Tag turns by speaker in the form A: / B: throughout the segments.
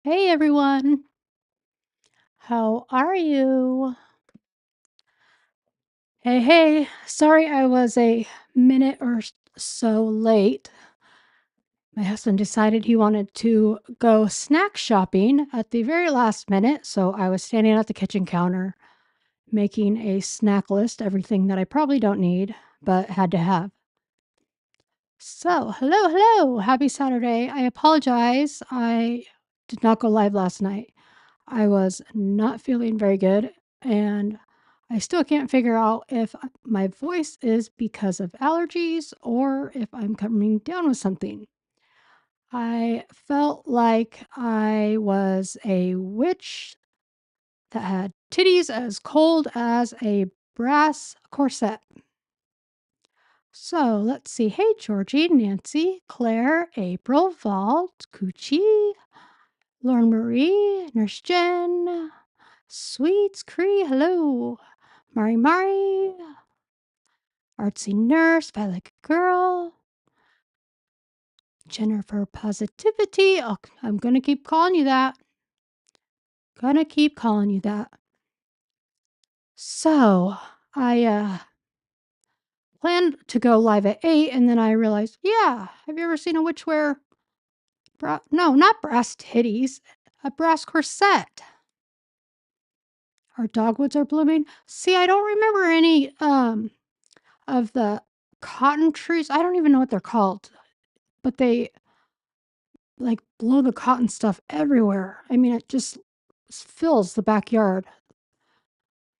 A: Hey everyone, how are you? Hey, sorry I was a minute or so late. My husband decided he wanted to go snack shopping at the very last minute, so I was standing at the kitchen counter making a snack list, everything that I probably don't need, but had to have. So, hello, happy Saturday. I apologize. I did not go live last night. I was not feeling very good, and I still can't figure out if my voice is because of allergies or if I'm coming down with something. I felt like I was a witch that had titties as cold as a brass corset. So let's see. Hey, Georgie, Nancy, Claire, April, Vault, Coochie, Lauren Marie, Nurse Jen, Sweets, Cree, hello. Mari, Artsy Nurse, Violet Girl, Jennifer Positivity. Oh, I'm gonna keep calling you that. So, I planned to go live at 8, and then I realized, yeah, have you ever seen a witch wear no, not brass titties, a brass corset? Our dogwoods are blooming. See, I don't remember any, of the cotton trees. I don't even know what they're called, but they, like, blow the cotton stuff everywhere. I mean, it just fills the backyard.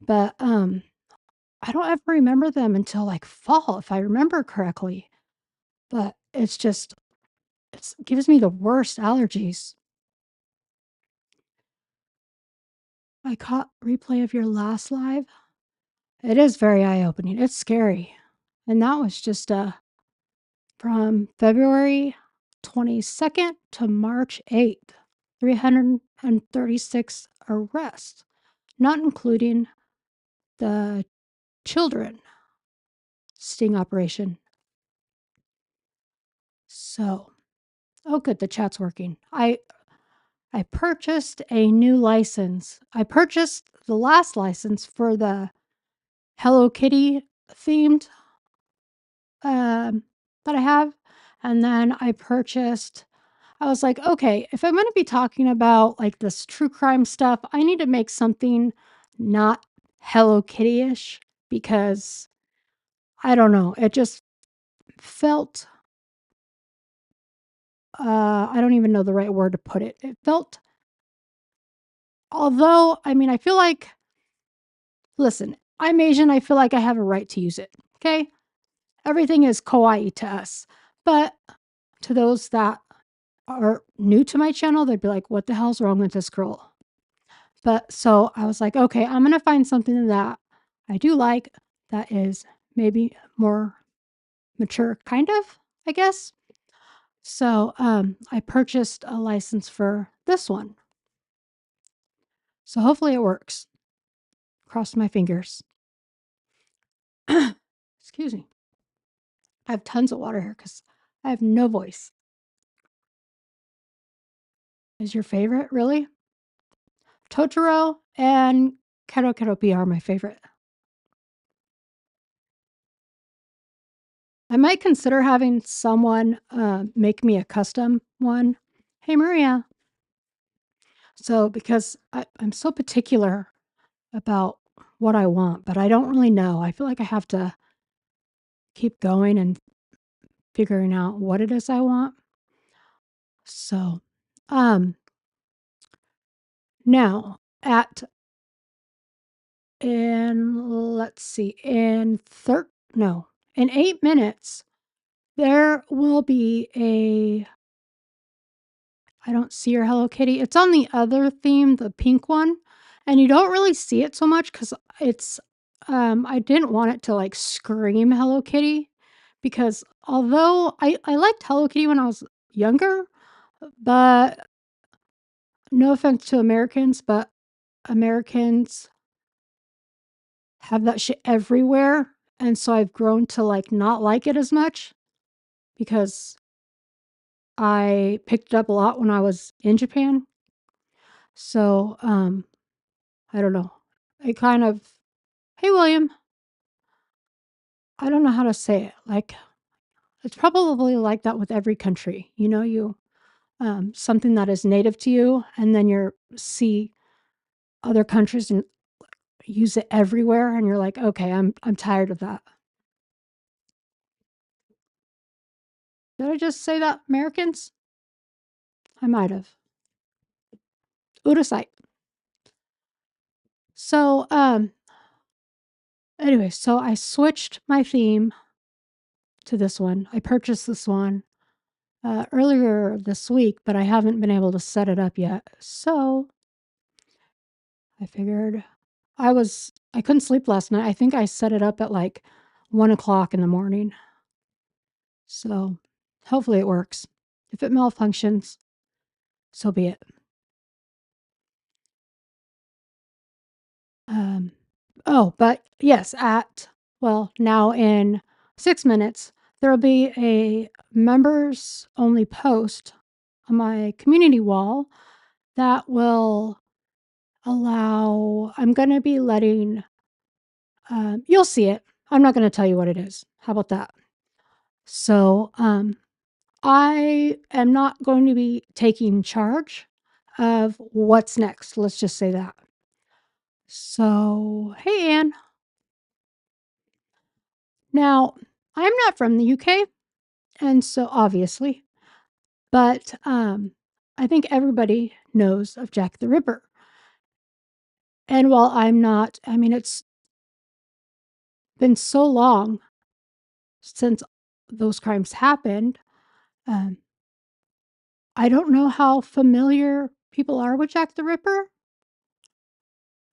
A: But, I don't ever remember them until, like, fall, if I remember correctly. But it's just it gives me the worst allergies. I caught replay of your last live. It is very eye-opening. It's scary. And that was just, from February 22nd to March 8th. 336 arrests, not including the children sting operation. So, oh good, the chat's working. I purchased a new license. I purchased the last license for the Hello Kitty themed that I have, and then I was like, okay, if I'm going to be talking about like this true crime stuff, I need to make something not Hello Kitty-ish because I don't know, it just felt I don't even know the right word to put it. It felt although I mean, I feel like listen, I'm Asian, I feel like I have a right to use it. Okay? Everything is kawaii to us. But to those that are new to my channel, they'd be like, "What the hell's wrong with this girl?" But so I was like, "Okay, I'm going to find something that I do like that is maybe more mature kind of, I guess." So, I purchased a license for this one. So hopefully it works. Cross my fingers. Excuse me. I have tons of water here because I have no voice. Is your favorite really? Totoro and Kero Kero P are my favorite. I might consider having someone make me a custom one. Hey, Maria. So, because I'm so particular about what I want, but I don't really know. I feel like I have to keep going and figuring out what it is I want. So, um, now at in let's see, in 8 minutes, there will be a I don't see your Hello Kitty. It's on the other theme, the pink one, and you don't really see it so much because it's, I didn't want it to, like, scream Hello Kitty because although I liked Hello Kitty when I was younger, but no offense to Americans, but Americans have that shit everywhere, and so I've grown to, like, not like it as much because I picked it up a lot when I was in Japan. So, I don't know. I kind of, hey, William, I don't know how to say it. Like, it's probably like that with every country. You know, something that is native to you, and then you see other countries and use it everywhere, and you're like, okay, I'm tired of that. Did I just say that, Americans? I might have. Oversight. So, anyway, so I switched my theme to this one. I purchased this one earlier this week, but I haven't been able to set it up yet. So I figured I couldn't sleep last night. I think I set it up at like 1 o'clock in the morning. So hopefully it works. If it malfunctions, so be it. Um, but yes, now in 6 minutes, there'll be a members only post on my community wall that will I'm going to be letting, you'll see it. I'm not going to tell you what it is. How about that? So, I am not going to be taking charge of what's next. Let's just say that. So, hey, Anne. Now, I'm not from the UK, and so obviously, but I think everybody knows of Jack the Ripper. And while I'm not, I mean, it's been so long since those crimes happened. Um, I don't know how familiar people are with Jack the Ripper.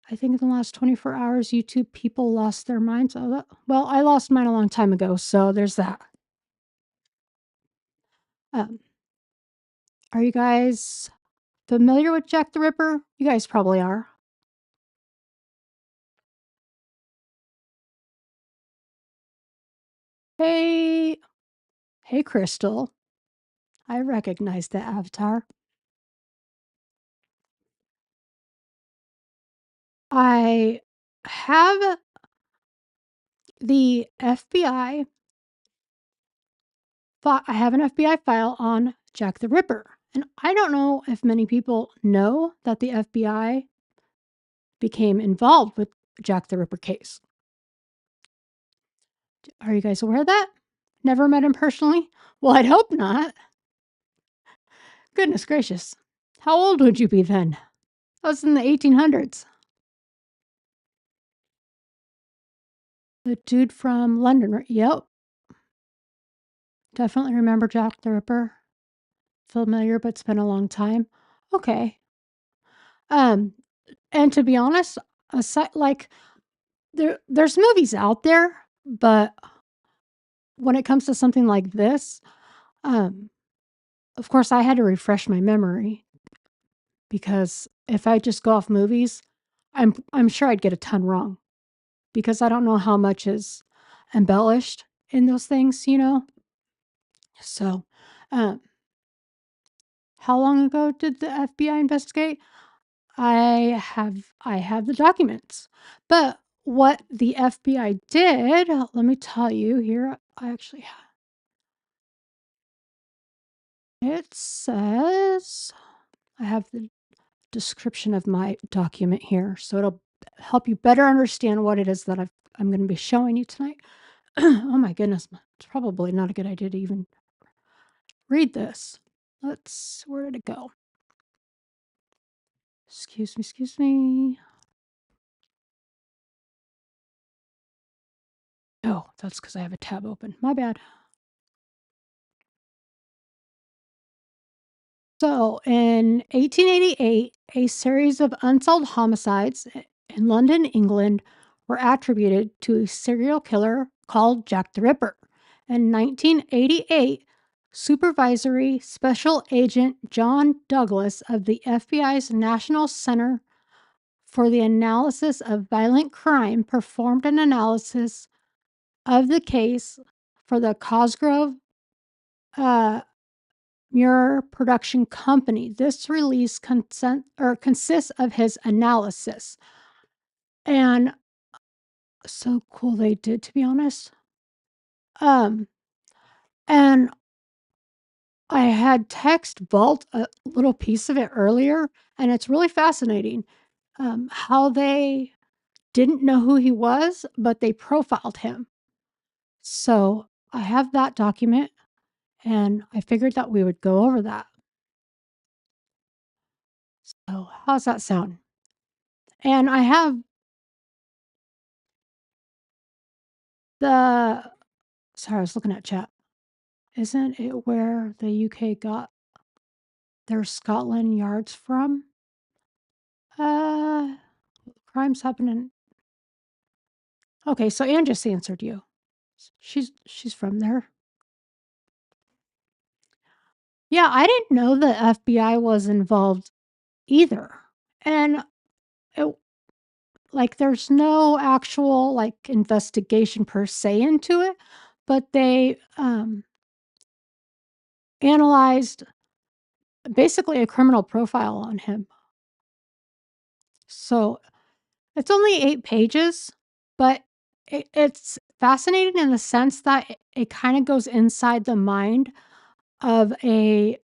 A: I think in the last 24 hours, YouTube people lost their minds. Well, I lost mine a long time ago, so there's that. Um, are you guys familiar with Jack the Ripper? You guys probably are. Hey, hey, Crystal. I recognize the avatar. I have the FBI. I have an FBI file on Jack the Ripper, and I don't know if many people know that the FBI became involved with Jack the Ripper case. Are you guys aware of that? Never met him personally? Well, I'd hope not. Goodness gracious. How old would you be then? That was in the 1800s. The dude from London, right? Yep. Definitely remember Jack the Ripper. Familiar, but it's been a long time. Okay. Um, and to be honest, aside, like there's movies out there, but when it comes to something like this, um, of course, I had to refresh my memory because if I just go off movies, I'm sure I'd get a ton wrong because I don't know how much is embellished in those things, you know. So, um, how long ago did the FBI investigate? I have the documents, but what the FBI did, let me tell you here. I actually it says I have the description of my document here, so it'll help you better understand what it is that I'm going to be showing you tonight. Oh my goodness, it's probably not a good idea to even read this. Where did it go? Excuse me. Oh, that's because I have a tab open. My bad. So, in 1888, a series of unsolved homicides in London, England, were attributed to a serial killer called Jack the Ripper. In 1988, Supervisory Special Agent John Douglas of the FBI's National Center for the Analysis of Violent Crime performed an analysis of the case for the Cosgrove uh, Mirror Production Company. This release consists of his analysis. And so cool they did, to be honest. And I had text Vault a little piece of it earlier, and it's really fascinating how they didn't know who he was, but they profiled him. So I have that document, and I figured that we would go over that. So how's that sound? And I have sorry, I was looking at chat. Isn't it where the UK got their Scotland Yards from? Crimes happening. Okay, so Anne just answered you. She's from there. Yeah, I didn't know the FBI was involved either. And it, there's no actual investigation per se into it, but they analyzed basically a criminal profile on him. So it's only 8 pages, but it's fascinating in the sense that it kind of goes inside the mind of a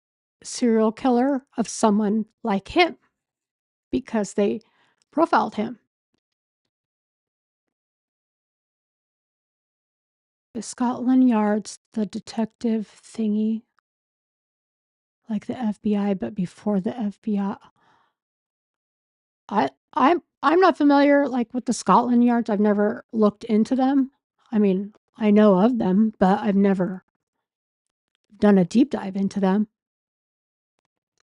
A: serial killer of someone like him because they profiled him. The Scotland Yard's the detective thingy, like the FBI, but before the FBI. I'm not familiar with the Scotland Yards. I've never looked into them. I mean, I know of them, but I've never done a deep dive into them.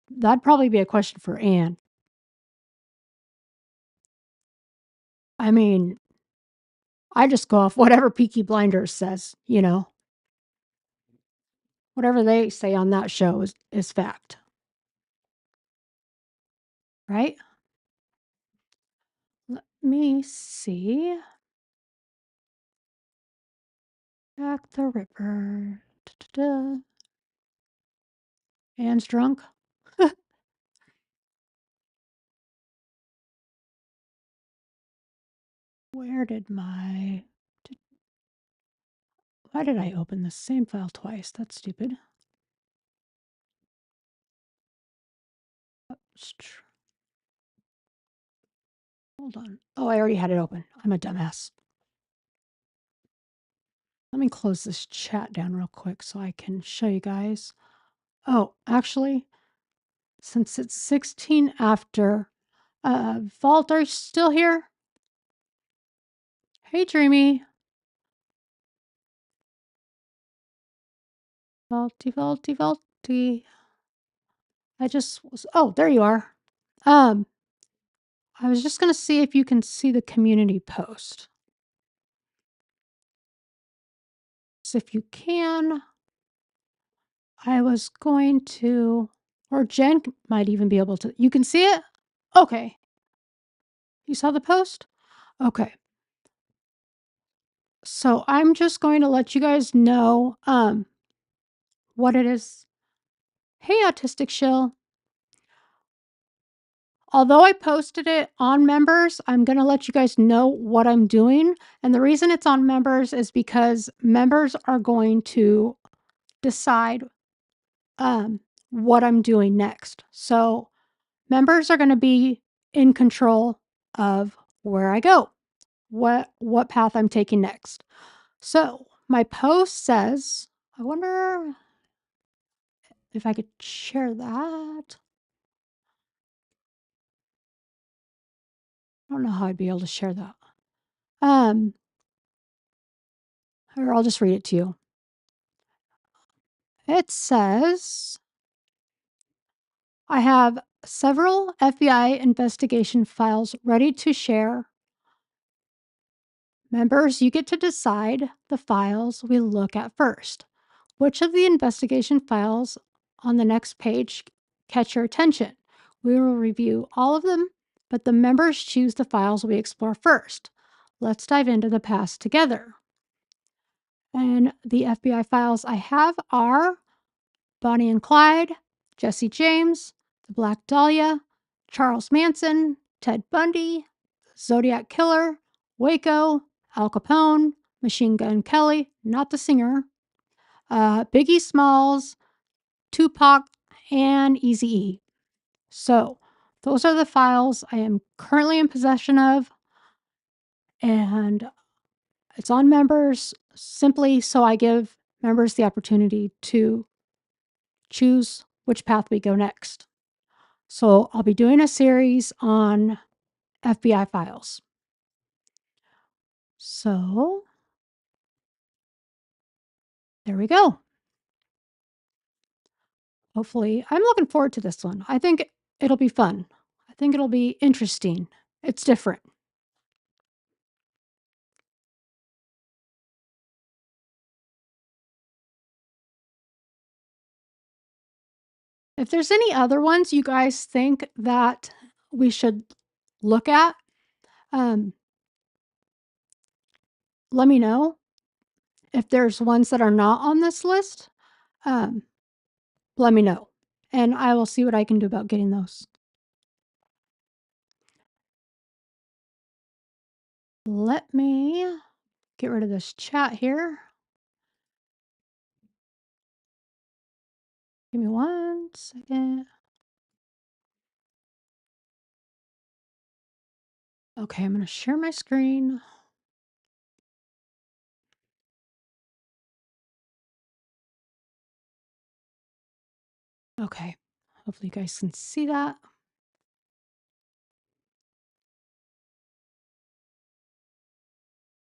A: That'd probably be a question for Anne. I mean, I just go off whatever Peaky Blinders says, Whatever they say on that show is fact. Right? Let me see. Jack the Ripper. Da-da-da. Anne's drunk. Where did my... Why did I open the same file twice? That's stupid. Hold on. Oh, I already had it open. I'm a dumbass. Let me close this chat down real quick so I can show you guys. Oh, actually, since it's 16 after, Vault, are you still here? Hey, Dreamy. Vaulty, Vaulty, Vaulty. Oh, there you are. I was just going to see if you can see the community post. So if you can, I was going to, or Jen might even be able to, you can see it? Okay. You saw the post? Okay. So I'm just going to let you guys know what it is. Hey, Autistic Shill. Although I posted it on members, I'm going to let you guys know what I'm doing. And the reason it's on members is because members are going to decide what I'm doing next. So members are going to be in control of where I go, what path I'm taking next. So my post says, I wonder if I could share that. I don't know how I'd be able to share that. Or I'll just read it to you. It says, I have several FBI investigation files ready to share. Members, you get to decide the files we look at first. Which of the investigation files on the next page catch your attention? We will review all of them, but the members choose the files we explore first. Let's dive into the past together. And the FBI files I have are Bonnie and Clyde, Jesse James, the Black Dahlia, Charles Manson, Ted Bundy, Zodiac Killer, Waco, Al Capone, Machine Gun Kelly, not the singer, Biggie Smalls, Tupac, and Eazy-E. So those are the files I am currently in possession of, and it's on members simply so I give members the opportunity to choose which path we go next. So I'll be doing a series on FBI files. So there we go. Hopefully, I'm looking forward to this one. I think it'll be fun. I think it'll be interesting. It's different. If there's any other ones you guys think that we should look at, um, let me know. If there's ones that are not on this list, um, let me know, and I will see what I can do about getting those. Let me get rid of this chat here. Give me 1 second. Okay, I'm going to share my screen. Okay, hopefully you guys can see that.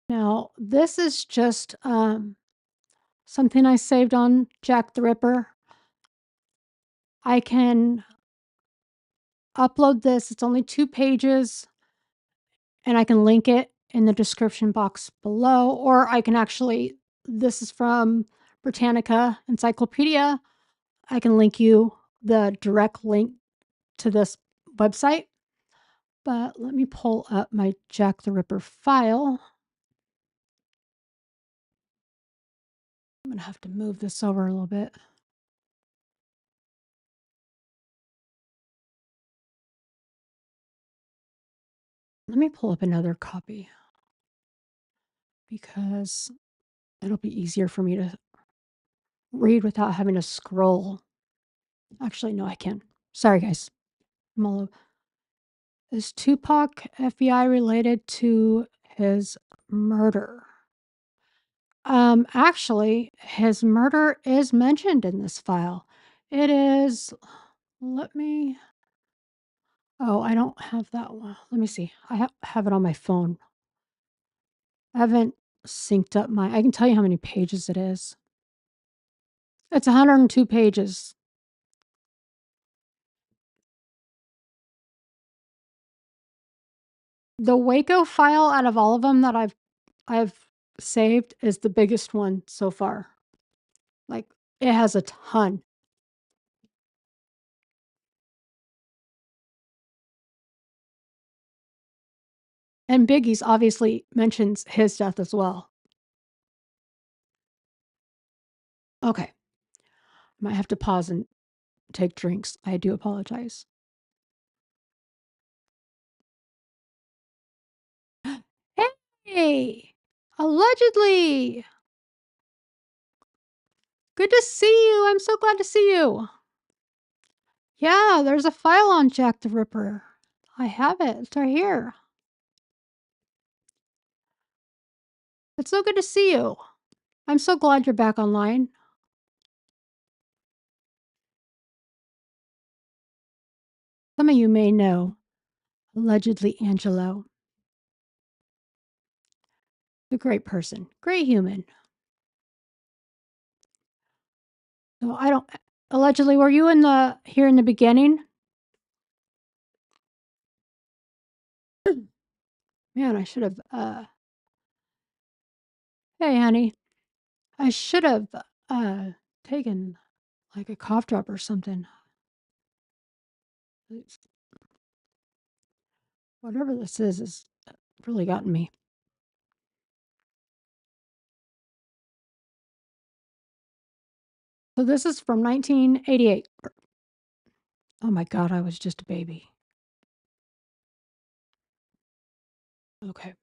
A: Now, this is just something I saved on Jack the Ripper. I can upload this. It's only 2 pages, and I can link it in the description box below, or I can actually, this is from Britannica Encyclopedia. I can link you the direct link to this website. But let me pull up my Jack the Ripper file. I'm going to have to move this over a little bit. Let me pull up another copy because it'll be easier for me to read without having to scroll. Actually, no, I can. Sorry, guys. I'm all over. Is Tupac FBI related to his murder? Actually, his murder is mentioned in this file. It is, let me, oh, I don't have that one. Let me see. I have it on my phone. I haven't synced up I can tell you how many pages it is. It's 102 pages. The Waco file out of all of them that I've saved is the biggest one so far. Like, it has a ton. And Biggie's obviously mentions his death as well. Okay. Might have to pause and take drinks. I do apologize. Hey! Allegedly! Good to see you. I'm so glad to see you. Yeah, there's a file on Jack the Ripper. I have it. It's right here. It's so good to see you. I'm so glad you're back online. Some of you may know, allegedly Angelo. A great person, great human. So I don't, allegedly, were you here in the beginning? Man, I should have, hey, honey, I should have taken like a cough drop or something. Whatever this is really gotten me. So this is from 1988. Oh my god, I was just a baby. Okay.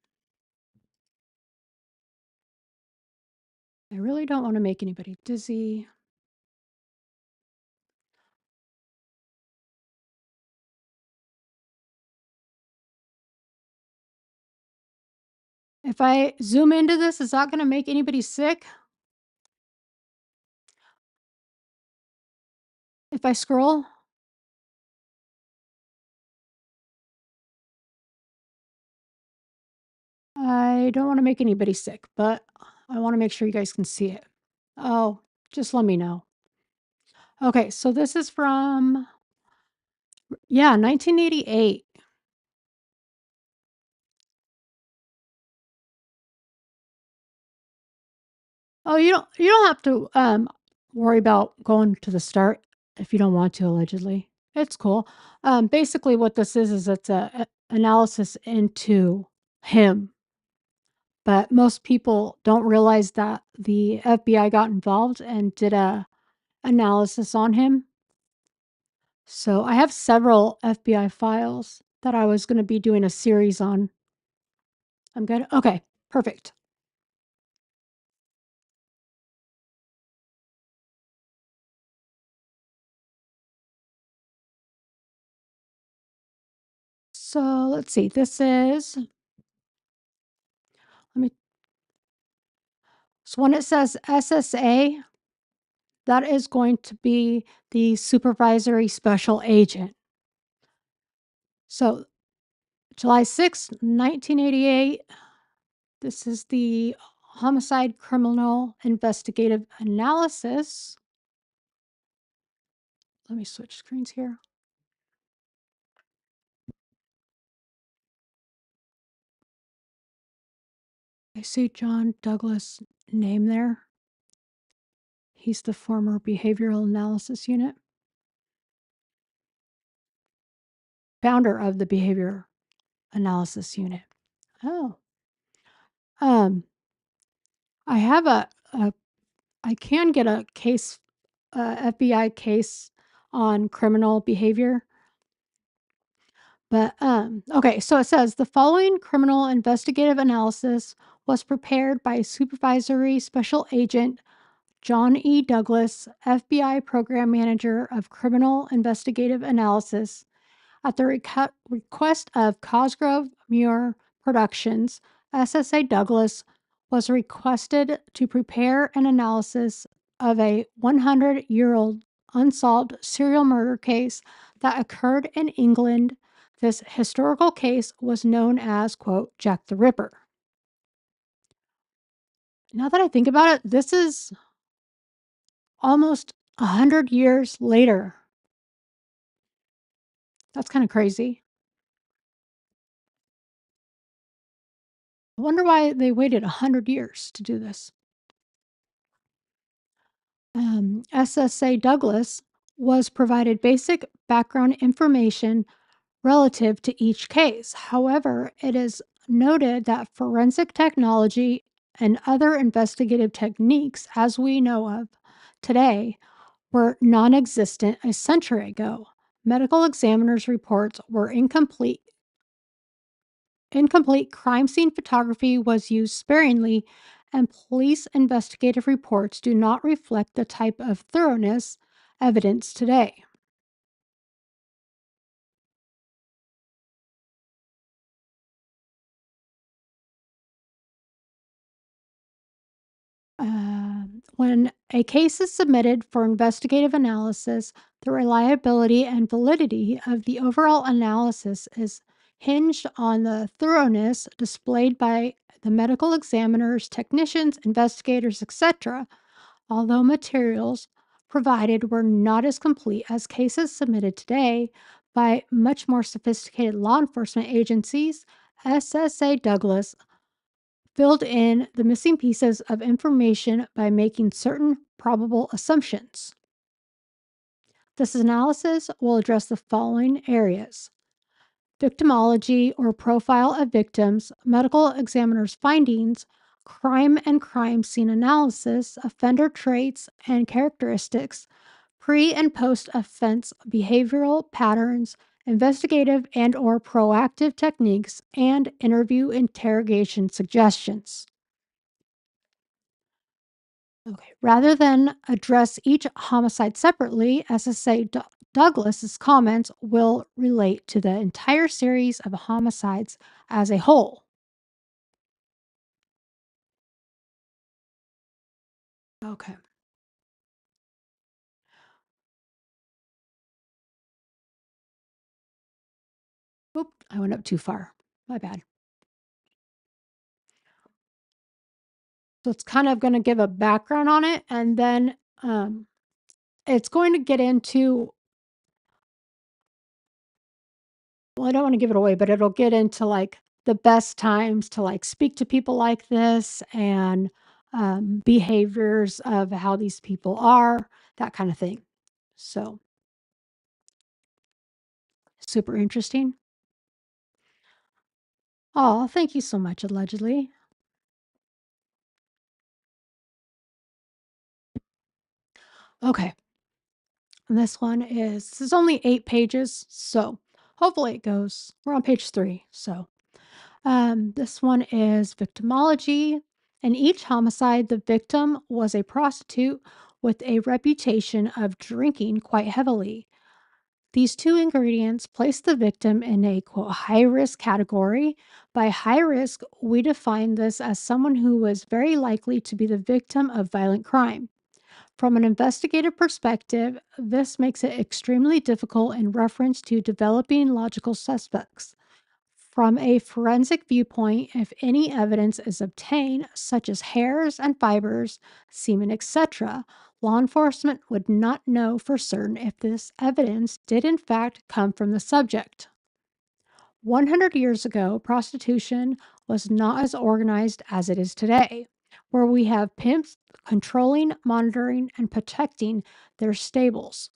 A: I really don't wanna make anybody dizzy. If I zoom into this, is that gonna make anybody sick? If I scroll? I don't wanna make anybody sick, but I wanna make sure you guys can see it. Oh, just let me know. Okay, so this is from, yeah, 1988. Oh, you don't have to, worry about going to the start if you don't want to, allegedly. It's cool. Basically what this is it's a analysis into him, but most people don't realize that the FBI got involved and did a analysis on him. So I have several FBI files that I was gonna be doing a series on. I'm good? Okay, perfect. So let's see, this is let me so when it says SSA, that is going to be the supervisory special agent. So July 6th, 1988, this is the homicide criminal investigative analysis. Let me switch screens here. I see John Douglas name there. He's the former behavioral analysis unit, founder of the behavior analysis unit. Oh, um, I have I can get a case, FBI case on criminal behavior. But, okay, so it says the following criminal investigative analysis was prepared by Supervisory Special Agent John E. Douglas, FBI Program Manager of Criminal Investigative Analysis, at the request of Cosgrove Muir Productions. SSA Douglas was requested to prepare an analysis of a 100-year-old unsolved serial murder case that occurred in England. This historical case was known as, quote, Jack the Ripper. Now that I think about it, this is almost 100 years later. That's kind of crazy. I wonder why they waited 100 years to do this. SSA Douglas was provided basic background information relative to each case. However, it is noted that forensic technology and other investigative techniques, as we know of today, were non existent a century ago. Medical examiners' reports were incomplete. Incomplete crime scene photography was used sparingly, and police investigative reports do not reflect the type of thoroughness evidenced today. When a case is submitted for investigative analysis, the reliability and validity of the overall analysis is hinged on the thoroughness displayed by the medical examiners, technicians, investigators, etc. Although materials provided were not as complete as cases submitted today by much more sophisticated law enforcement agencies, SSA Douglas filled in the missing pieces of information by making certain probable assumptions. This analysis will address the following areas: victimology or profile of victims, medical examiner's findings, crime and crime scene analysis, offender traits and characteristics, pre and post offense behavioral patterns, investigative and or proactive techniques, and interview interrogation suggestions. Okay. Rather than address each homicide separately, SSA Douglas's comments will relate to the entire series of homicides as a whole. Okay. Oop, I went up too far. My bad. So it's kind of going to give a background on it, and then it's going to get into, well, I don't want to give it away, but it'll get into like the best times to like speak to people like this and behaviors of how these people are, that kind of thing. So super interesting. Oh, thank you so much, allegedly. Okay. This is only 8 pages. So hopefully it goes. We're on page 3. So this one is Victimology. In each homicide, the victim was a prostitute with a reputation of drinking quite heavily. These two ingredients place the victim in a quote high risk category. By high risk, we define this as someone who was very likely to be the victim of violent crime. From an investigative perspective, this makes it extremely difficult in reference to developing logical suspects. From a forensic viewpoint, if any evidence is obtained, such as hairs and fibers, semen, etc., law enforcement would not know for certain if this evidence did in fact come from the subject. 100 years ago, prostitution was not as organized as it is today, where we have pimps controlling, monitoring, and protecting their stables.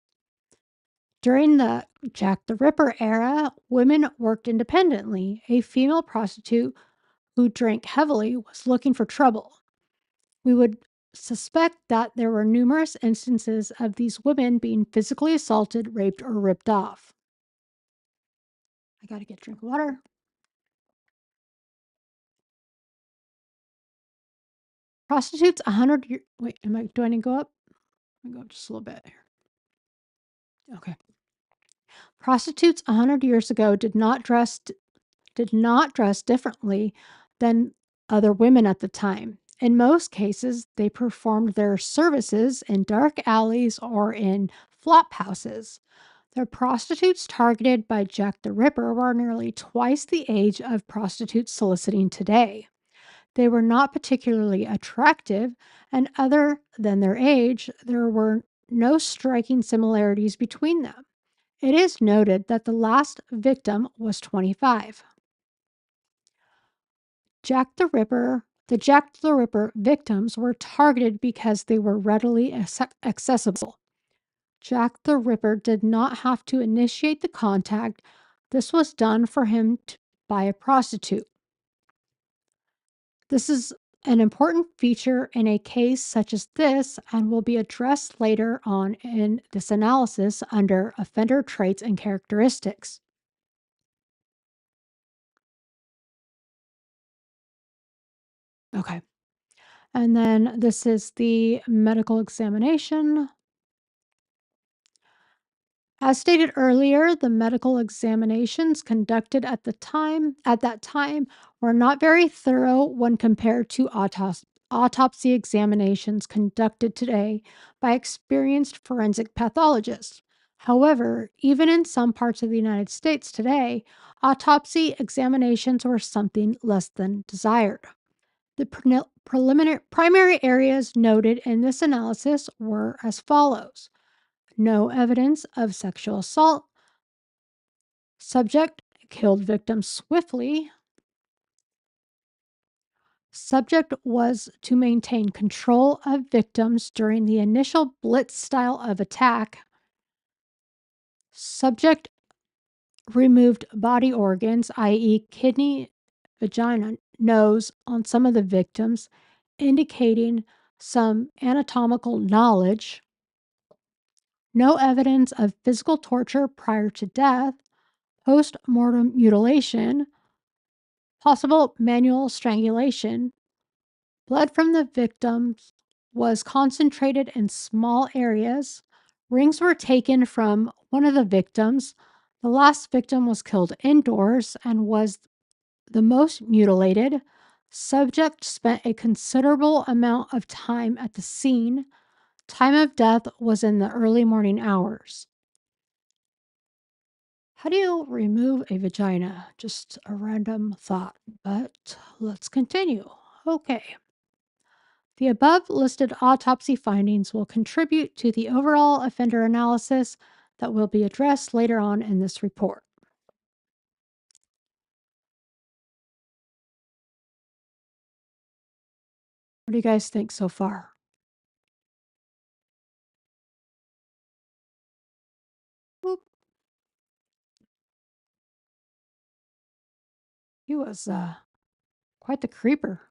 A: During the Jack the Ripper era, women worked independently. A female prostitute who drank heavily was looking for trouble. We would suspect that there were numerous instances of these women being physically assaulted, raped, or ripped off. I gotta get a drink of water. Prostitutes 100 years. Wait, do I need to go up? Let me go up just a little bit here. Okay. Prostitutes 100 years ago did not dress differently than other women at the time. In most cases, they performed their services in dark alleys or in flop houses. The prostitutes targeted by Jack the Ripper were nearly twice the age of prostitutes soliciting today. They were not particularly attractive, and other than their age, there were no striking similarities between them. It is noted that the last victim was 25. Jack the Ripper victims were targeted because they were readily accessible. Jack the Ripper did not have to initiate the contact. This was done for him by a prostitute. This is an important feature in a case such as this and will be addressed later on in this analysis under offender traits and characteristics. Okay. And then this is the medical examination. As stated earlier, the medical examinations conducted at that time were not very thorough when compared to autopsy examinations conducted today by experienced forensic pathologists. However, even in some parts of the United States today, autopsy examinations were something less than desired. The preliminary primary areas noted in this analysis were as follows: no evidence of sexual assault, subject killed victim swiftly, subject was to maintain control of victims during the initial blitz style of attack, subject removed body organs, i.e., kidney, vagina, nose on some of the victims, indicating some anatomical knowledge, no evidence of physical torture prior to death, post mortem mutilation, possible manual strangulation. Blood from the victims was concentrated in small areas. Rings were taken from one of the victims. The last victim was killed indoors and was the most mutilated. Subject spent a considerable amount of time at the scene. Time of death was in the early morning hours. How do you remove a vagina? Just a random thought, but let's continue. Okay. The above listed autopsy findings will contribute to the overall offender analysis that will be addressed later on in this report. What do you guys think so far? Whoop. He was quite the creeper.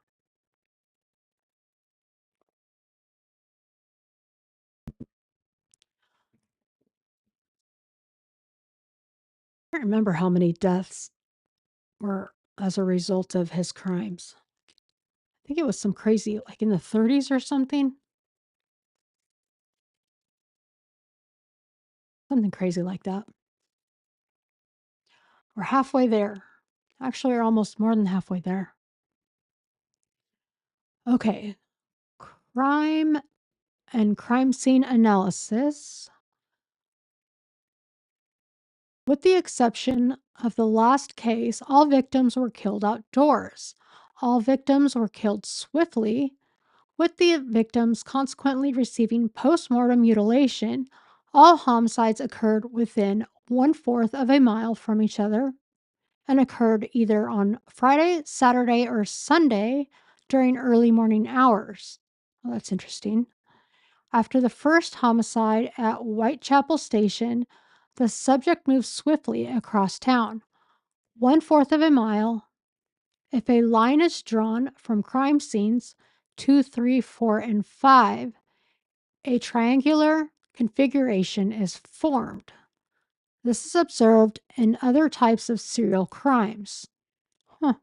A: I don't remember how many deaths were as a result of his crimes. I think it was some crazy, like in the 30s or something. Something crazy like that. We're halfway there. Actually, we're almost more than halfway there. Okay. Crime and crime scene analysis. With the exception of the last case, all victims were killed outdoors. All victims were killed swiftly, with the victims consequently receiving post mortem mutilation. All homicides occurred within 1/4 of a mile from each other and occurred either on Friday, Saturday, or Sunday during early morning hours. Well, that's interesting. After the first homicide at Whitechapel Station, the subject moved swiftly across town, 1/4 of a mile. If a line is drawn from crime scenes 2, 3, 4, and 5, a triangular configuration is formed. This is observed in other types of serial crimes. Huh.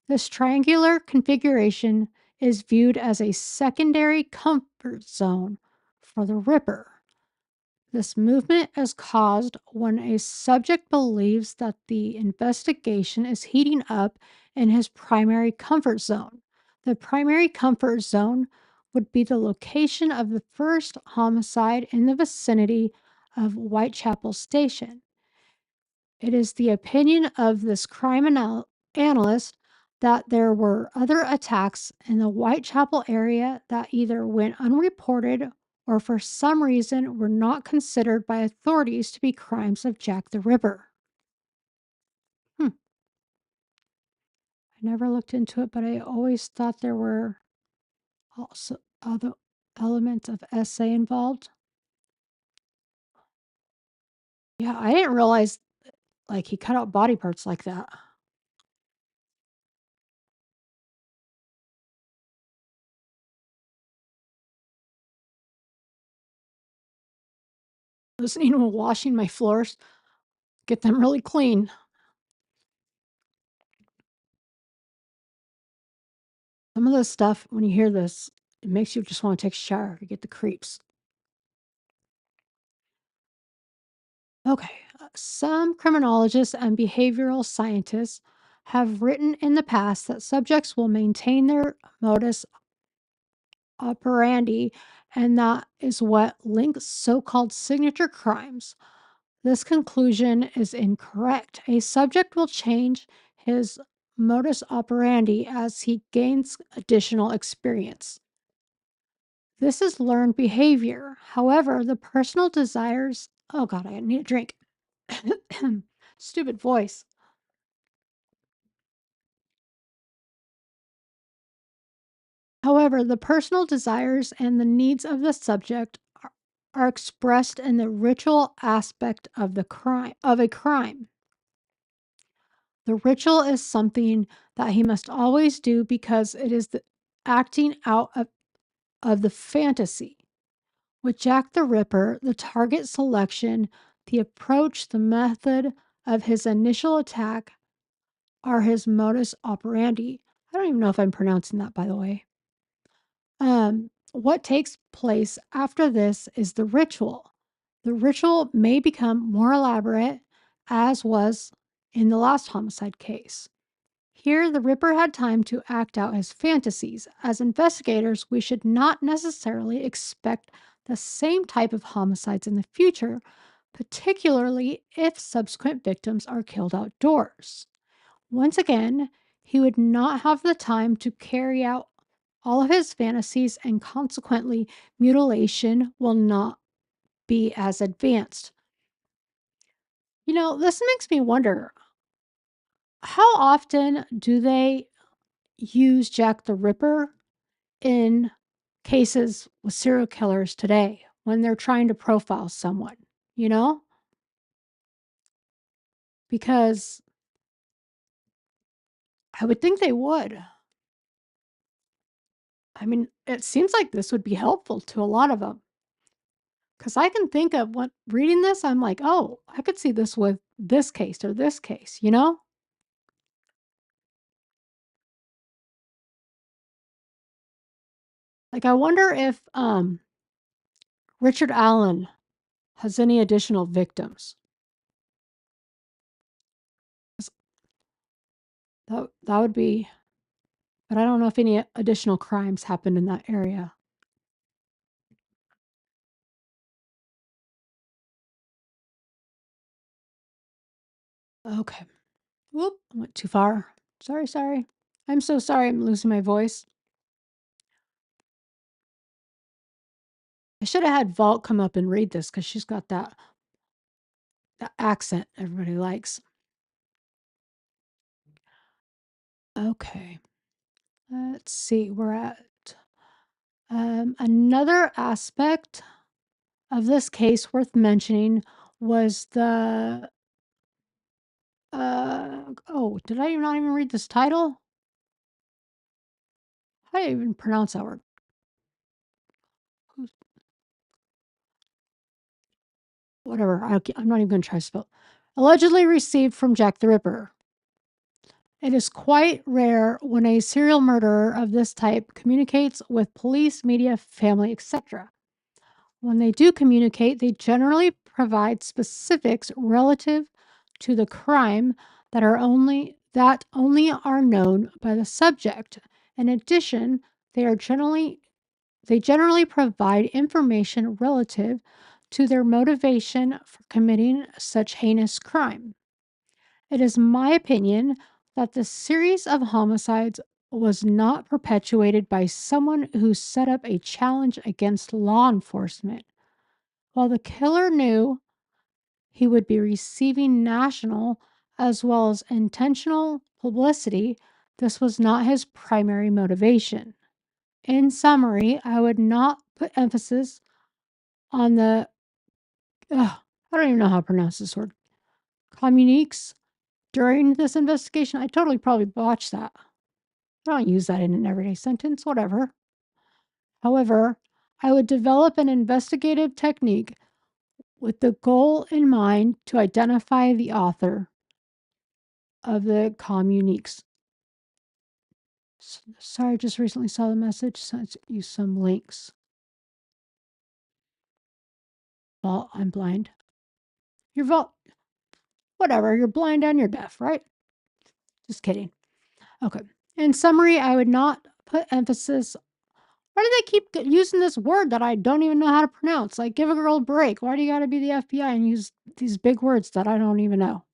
A: This triangular configuration is viewed as a secondary comfort zone for the Ripper. This movement is caused when a subject believes that the investigation is heating up in his primary comfort zone. The primary comfort zone would be the location of the first homicide in the vicinity of Whitechapel Station. It is the opinion of this crime analyst that there were other attacks in the Whitechapel area that either went unreported or for some reason were not considered by authorities to be crimes of Jack the Ripper. I never looked into it, but I always thought there were also other elements of SA involved. Yeah, I didn't realize like he cut out body parts like that. Listening to washing my floors, get them really clean. Some of this stuff, when you hear this, it makes you just want to take a shower. You get the creeps. Okay. Some criminologists and behavioral scientists have written in the past that subjects will maintain their modus operandi, and that is what links so called signature crimes. This conclusion is incorrect. A subject will change his modus operandi as he gains additional experience. This is learned behavior. However, the personal desires. Oh, God, I need a drink. Stupid voice. However, the personal desires and the needs of the subject are expressed in the ritual aspect of the crime of a crime. The ritual is something that he must always do because it is the acting out of the fantasy. With Jack the Ripper, the target selection, the approach, the method of his initial attack are his modus operandi. I don't even know if I'm pronouncing that, by the way. What takes place after this is the ritual. The ritual may become more elaborate, as was in the last homicide case. Here, the Ripper had time to act out his fantasies. As investigators, we should not necessarily expect the same type of homicides in the future, particularly if subsequent victims are killed outdoors. Once again, he would not have the time to carry out all of his fantasies, and consequently, mutilation will not be as advanced. This makes me wonder, how often do they use Jack the Ripper in cases with serial killers today when they're trying to profile someone, you know? Because I would think they would. I mean, it seems like this would be helpful to a lot of them. Because I can think of what reading this, I'm like, oh, I could see this with this case or this case, you know? Like, I wonder if Richard Allen has any additional victims. 'Cause that would be, but I don't know if any additional crimes happened in that area. Okay. Whoop, I went too far. Sorry, sorry. I'm so sorry I'm losing my voice. I should have had Vault come up and read this because she's got that accent everybody likes. Okay. Let's see. We're at another aspect of this case worth mentioning was oh, did I not even read this title? How do I even pronounce that word? Whatever. I'm not even going to try to spell. Allegedly received from Jack the Ripper. It is quite rare when a serial murderer of this type communicates with police, media, family, etc. When they do communicate, they generally provide specifics relative to the crime that only are known by the subject. In addition, they generally provide information relative to their motivation for committing such heinous crime. It is my opinion that the series of homicides was not perpetuated by someone who set up a challenge against law enforcement. While the killer knew he would be receiving national as well as intentional publicity, this was not his primary motivation. In summary, I would not put emphasis on the, ugh, I don't even know how to pronounce this word, communiques during this investigation. I totally probably botched that. I don't use that in an everyday sentence, whatever. However, I would develop an investigative technique with the goal in mind to identify the author of the communiques. Sorry, I just recently saw the message. Sent you some links. Well, I'm blind. Whatever. You're blind and you're deaf, right? Just kidding. Okay. In summary, I would not put emphasis. Why do they keep using this word that I don't even know how to pronounce? Like, give a girl a break. Why do you got to be the FBI and use these big words that I don't even know?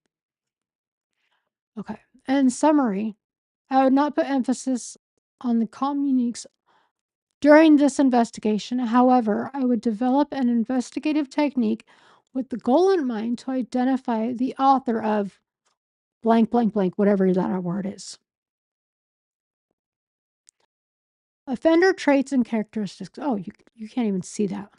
A: Okay. In summary, I would not put emphasis on the communiques during this investigation. However, I would develop an investigative technique with the goal in mind to identify the author of blank, blank, blank, whatever that word is. Offender traits and characteristics. Oh, you, can't even see that.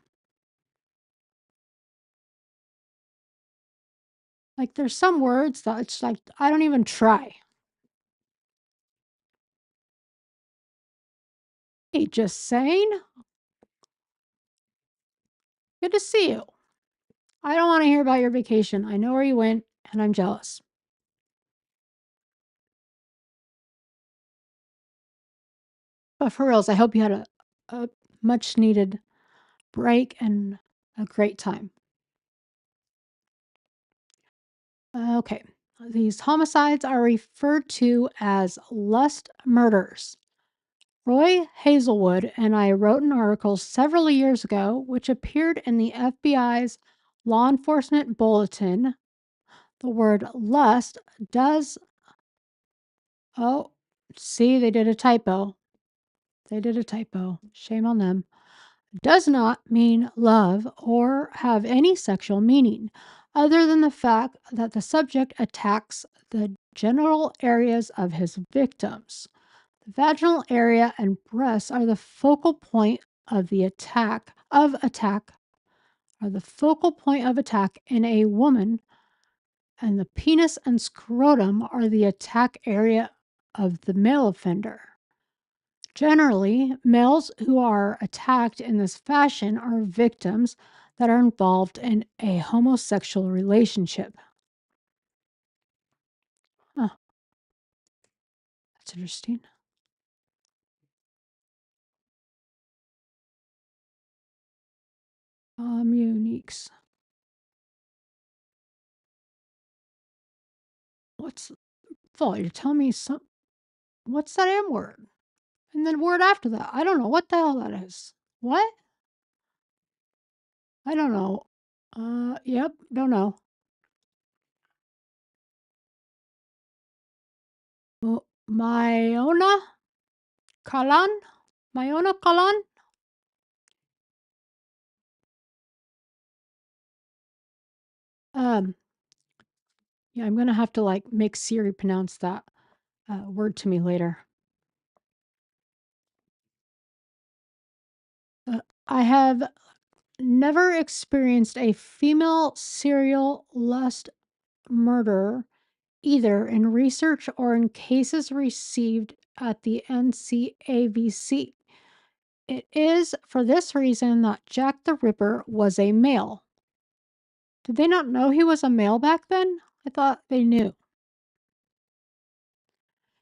A: Like, there's some words that it's like, I don't even try. Hey, just saying. Good to see you. I don't want to hear about your vacation. I know where you went, and I'm jealous. But for reals, I hope you had a much needed break and a great time. Okay. These homicides are referred to as lust murders. Roy Hazelwood and I wrote an article several years ago which appeared in the FBI's Law Enforcement Bulletin. The word lust does, oh, see, they did a typo. They did a typo. Shame on them. Does not mean love or have any sexual meaning, other than the fact that the subject attacks the genital areas of his victims. The vaginal area and breasts are the focal point of the attack in a woman, and the penis and scrotum are the attack area of the male offender. Generally, males who are attacked in this fashion are victims that are involved in a homosexual relationship. Huh, that's interesting. Uniques. What's Paul? You're telling me some? What's that M word? And then word after that. I don't know what the hell that is. What? I don't know. Yep, don't know. Myona Kalan? Myona Kalan? Um, yeah, I'm gonna have to like make Siri pronounce that word to me later. I have never experienced a female serial lust murder either in research or in cases received at the NCAVC. It is for this reason that Jack the Ripper was a male. Did they not know he was a male back then? I thought they knew.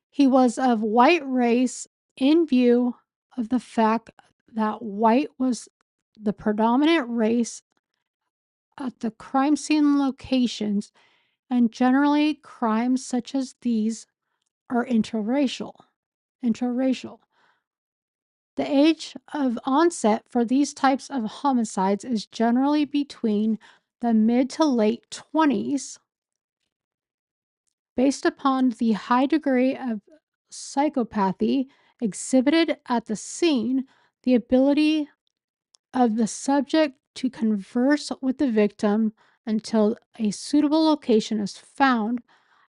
A: He was of white race in view of the fact that white was the predominant race at the crime scene locations, and generally crimes such as these are interracial. Interracial. The age of onset for these types of homicides is generally between the mid to late 20s, based upon the high degree of psychopathy exhibited at the scene, the ability of the subject to converse with the victim until a suitable location is found,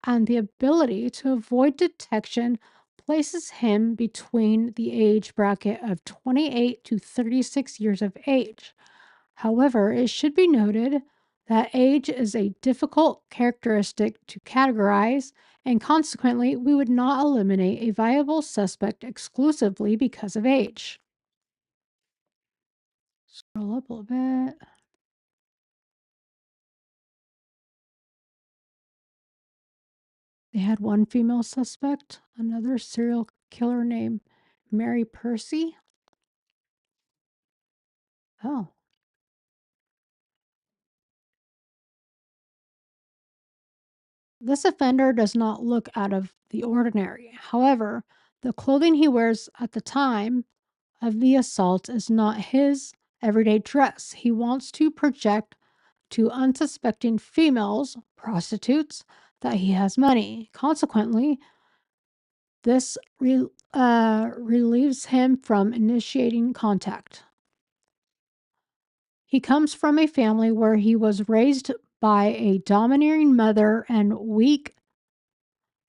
A: and the ability to avoid detection places him between the age bracket of 28 to 36 years of age. However, it should be noted that age is a difficult characteristic to categorize, and consequently, we would not eliminate a viable suspect exclusively because of age. Scroll up a little bit. They had one female suspect, another serial killer named Mary Percy. Oh. This offender does not look out of the ordinary. However, the clothing he wears at the time of the assault is not his everyday dress. He wants to project to unsuspecting females, prostitutes, that he has money. Consequently, this relieves him from initiating contact. He comes from a family where he was raised by a domineering mother and weak,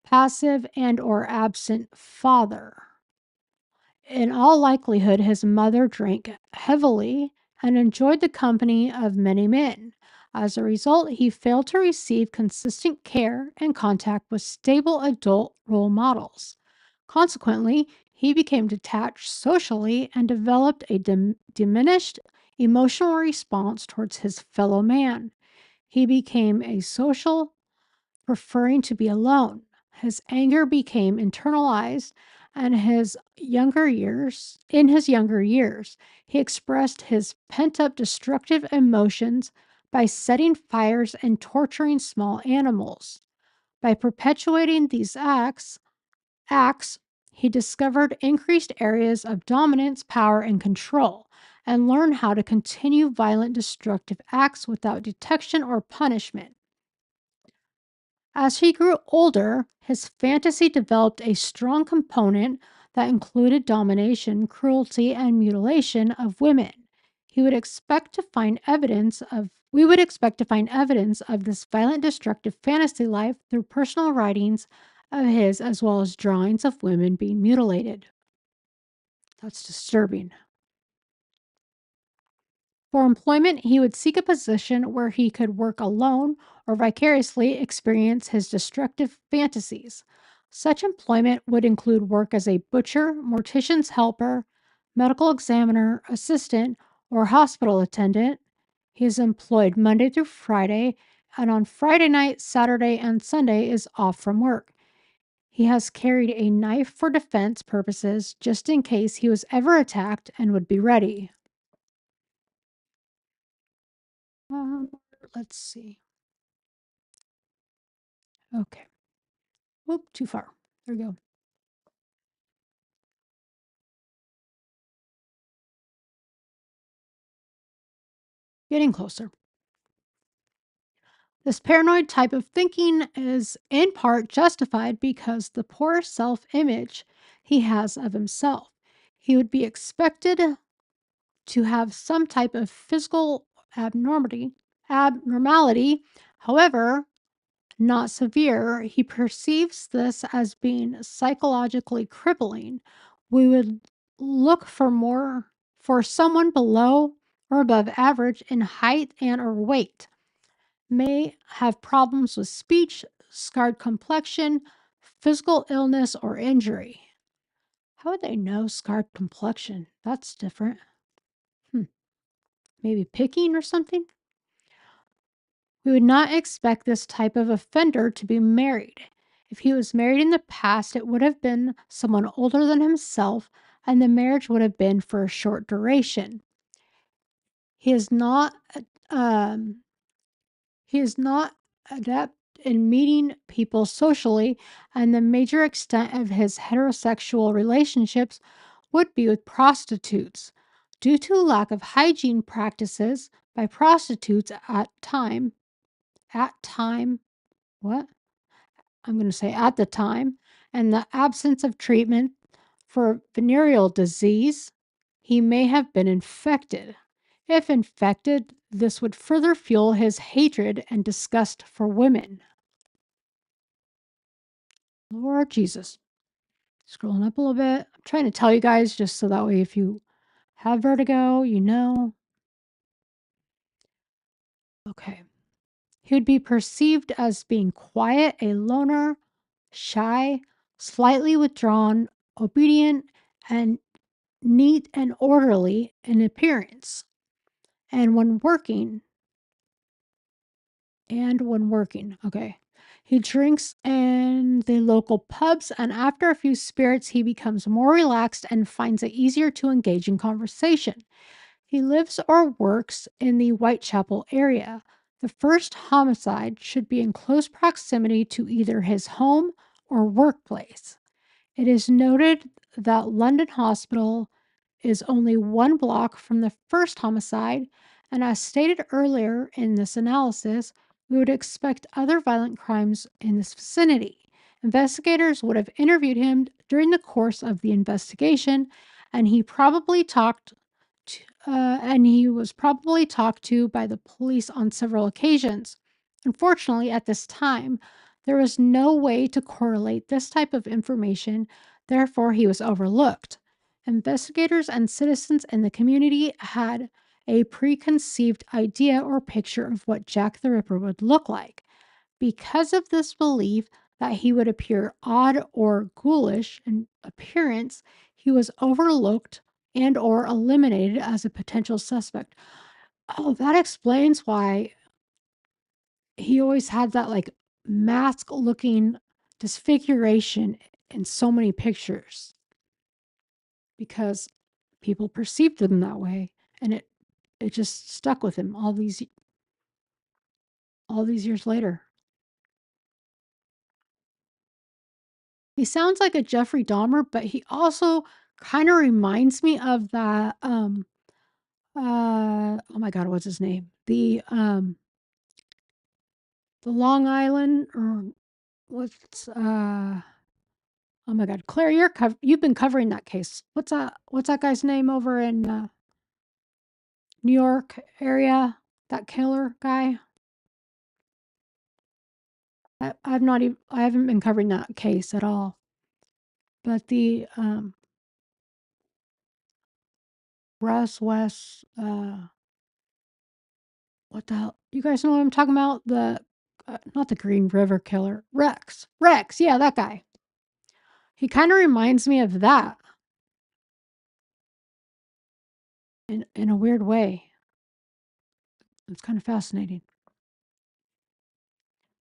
A: passive, and or absent father. In all likelihood, his mother drank heavily and enjoyed the company of many men. As a result, he failed to receive consistent care and contact with stable adult role models. Consequently, he became detached socially and developed a diminished emotional response towards his fellow man. He became a social, preferring to be alone. His anger became internalized, and in his younger years, he expressed his pent-up destructive emotions by setting fires and torturing small animals. By perpetuating these acts, he discovered increased areas of dominance, power, and control, and learned how to continue violent destructive acts without detection or punishment. As he grew older, his fantasy developed a strong component that included domination, cruelty, and mutilation of women. He would expect to find evidence of We would expect to find evidence of this violent destructive fantasy life through personal writings of his as well as drawings of women being mutilated. That's disturbing. For employment, he would seek a position where he could work alone or vicariously experience his destructive fantasies. Such employment would include work as a butcher, mortician's helper, medical examiner, assistant, or hospital attendant. He is employed Monday through Friday, and on Friday night, Saturday, and Sunday is off from work. He has carried a knife for defense purposes just in case he was ever attacked and would be ready. Um, let's see. Okay. Oop, too far. There we go. Getting closer. This paranoid type of thinking is in part justified because the poor self image he has of himself. He would be expected to have some type of physical abnormality. However, not severe. He perceives this as being psychologically crippling. We would look for someone below or above average in height and or weight. May have problems with speech, scarred complexion, physical illness or injury. How would they know scarred complexion? That's different. Hmm. Maybe picking or something? We would not expect this type of offender to be married. If he was married in the past, it would have been someone older than himself, and the marriage would have been for a short duration. He is not um, he is not adept in meeting people socially, and the major extent of his heterosexual relationships would be with prostitutes. Due to lack of hygiene practices by prostitutes at time, what? I'm going to say at the time, and the absence of treatment for venereal disease, he may have been infected. If infected, this would further fuel his hatred and disgust for women. Lord Jesus. Scrolling up a little bit. I'm trying to tell you guys just so that way if you have vertigo, you know. Okay. He would be perceived as being quiet, a loner, shy, slightly withdrawn, obedient, and neat and orderly in appearance. And when working, okay. He drinks in the local pubs, and after a few spirits, he becomes more relaxed and finds it easier to engage in conversation. He lives or works in the Whitechapel area. The first homicide should be in close proximity to either his home or workplace. It is noted that London Hospital is only 1 block from the first homicide, and as stated earlier in this analysis, we would expect other violent crimes in this vicinity. Investigators would have interviewed him during the course of the investigation, and he was probably talked to by the police on several occasions. Unfortunately, at this time, there was no way to correlate this type of information, therefore, he was overlooked. Investigators and citizens in the community had a preconceived idea or picture of what Jack the Ripper would look like. Because of this belief that he would appear odd or ghoulish in appearance, he was overlooked and or eliminated as a potential suspect. Oh, that explains why he always had that like mask looking disfiguration in so many pictures because people perceived him that way and it just stuck with him all these years later. He sounds like a Jeffrey Dahmer, but he also kind of reminds me of that oh my god, what's his name? The Long Island or what's oh my god, Claire, you've been covering that case. What's that guy's name over in New York area? That killer guy? I haven't been covering that case at all. But the Russ West what the hell? You guys know what I'm talking about? The not the Green River Killer, Rex. Rex, yeah, that guy. He kind of reminds me of that in a weird way. It's kind of fascinating.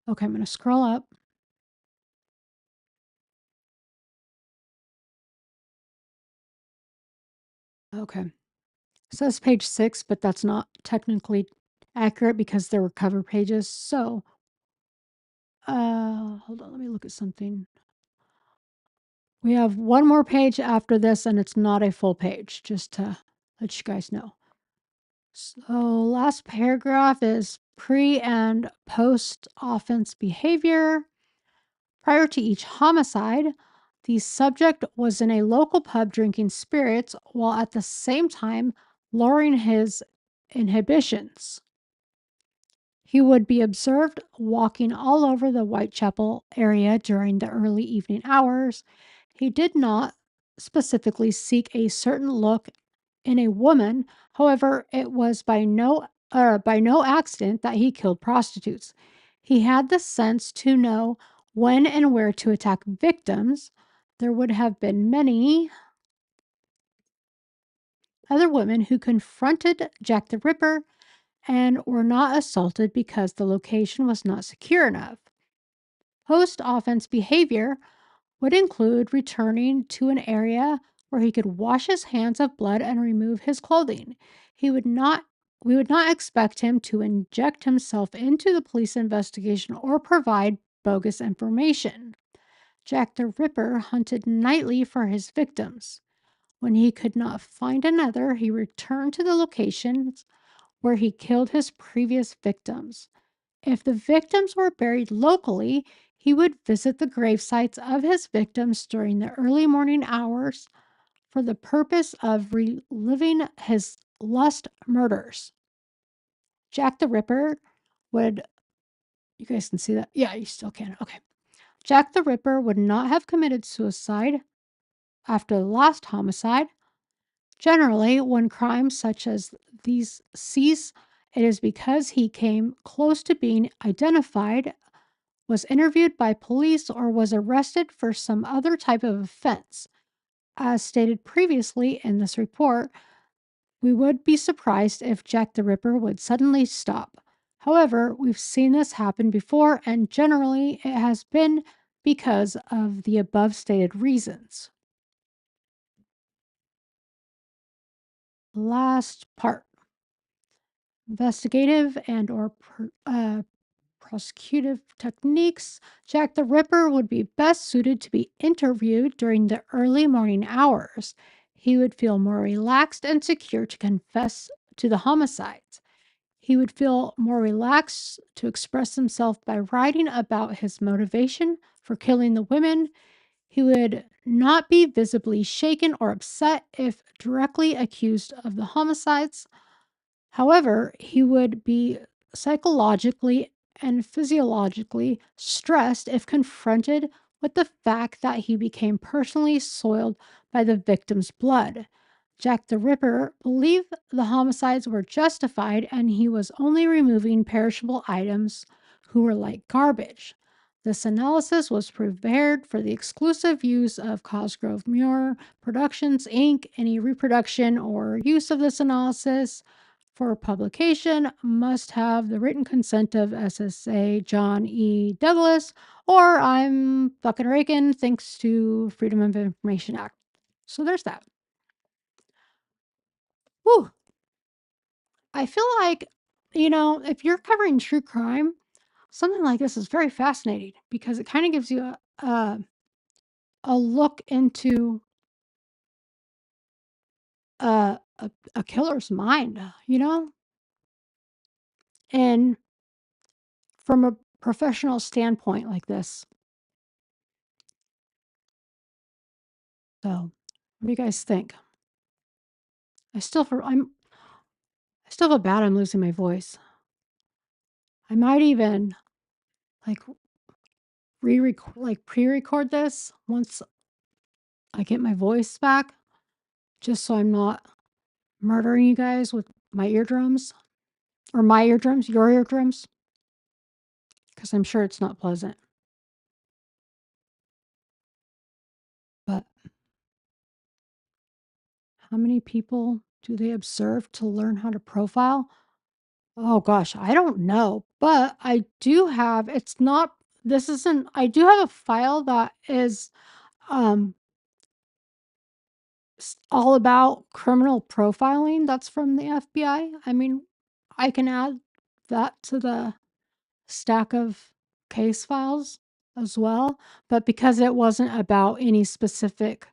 A: Okay, I'm going to scroll up. Okay. It says page 6, but that's not technically accurate because there were cover pages. So, hold on, let me look at something. We have one more page after this, and it's not a full page, just to let you guys know. So, last paragraph is pre and post offense behavior. Prior to each homicide, the subject was in a local pub drinking spirits while at the same time lowering his inhibitions. He would be observed walking all over the Whitechapel area during the early evening hours. He did not specifically seek a certain look in a woman. However, it was by no accident that he killed prostitutes. He had the sense to know when and where to attack victims. There would have been many other women who confronted Jack the Ripper and were not assaulted because the location was not secure enough. Post offense behavior would include returning to an area where he could wash his hands of blood and remove his clothing. He would not we would not expect him to inject himself into the police investigation or provide bogus information. Jack the Ripper hunted nightly for his victims. When he could not find another, he returned to the locations where he killed his previous victims. If the victims were buried locally, he would visit the grave sites of his victims during the early morning hours for the purpose of reliving his lust murders. Jack the Ripper would, you guys can see that? Yeah, you still can. Okay. Jack the Ripper would not have committed suicide after the last homicide. Generally, when crimes such as these cease, it is because he came close to being identified, was interviewed by police, or was arrested for some other type of offense. As stated previously in this report, we would be surprised if Jack the Ripper would suddenly stop. However, we've seen this happen before, and generally it has been because of the above stated reasons. Last part. Investigative and or prosecutive techniques. Jack the Ripper would be best suited to be interviewed during the early morning hours. He would feel more relaxed and secure to confess to the homicides. He would feel more relaxed to express himself by writing about his motivation for killing the women. He would not be visibly shaken or upset if directly accused of the homicides. However, he would be psychologically and physiologically stressed if confronted with the fact that he became personally soiled by the victim's blood. Jack the Ripper believed the homicides were justified and he was only removing perishable items who were like garbage. This analysis was prepared for the exclusive use of Cosgrove Muir Productions, Inc. Any reproduction or use of this analysis for publication must have the written consent of SSA John E. Douglas or ImFcknRakin, thanks to Freedom of Information Act. So there's that. Whew. I feel like, if you're covering true crime, something like this is very fascinating because it kind of gives you a look into a killer's mind, and from a professional standpoint like this. So, what do you guys think? I still feel bad I'm losing my voice. I might even like pre-record this once I get my voice back, just so I'm not murdering you guys with my eardrums or my eardrums, your eardrums, because I'm sure it's not pleasant. But how many people do they observe to learn how to profile? Oh gosh, I don't know, but I do have, it's not, this isn't, I do have a file that is um, all about criminal profiling. That's from the FBI. I mean, I can add that to the stack of case files as well, but because it wasn't about any specific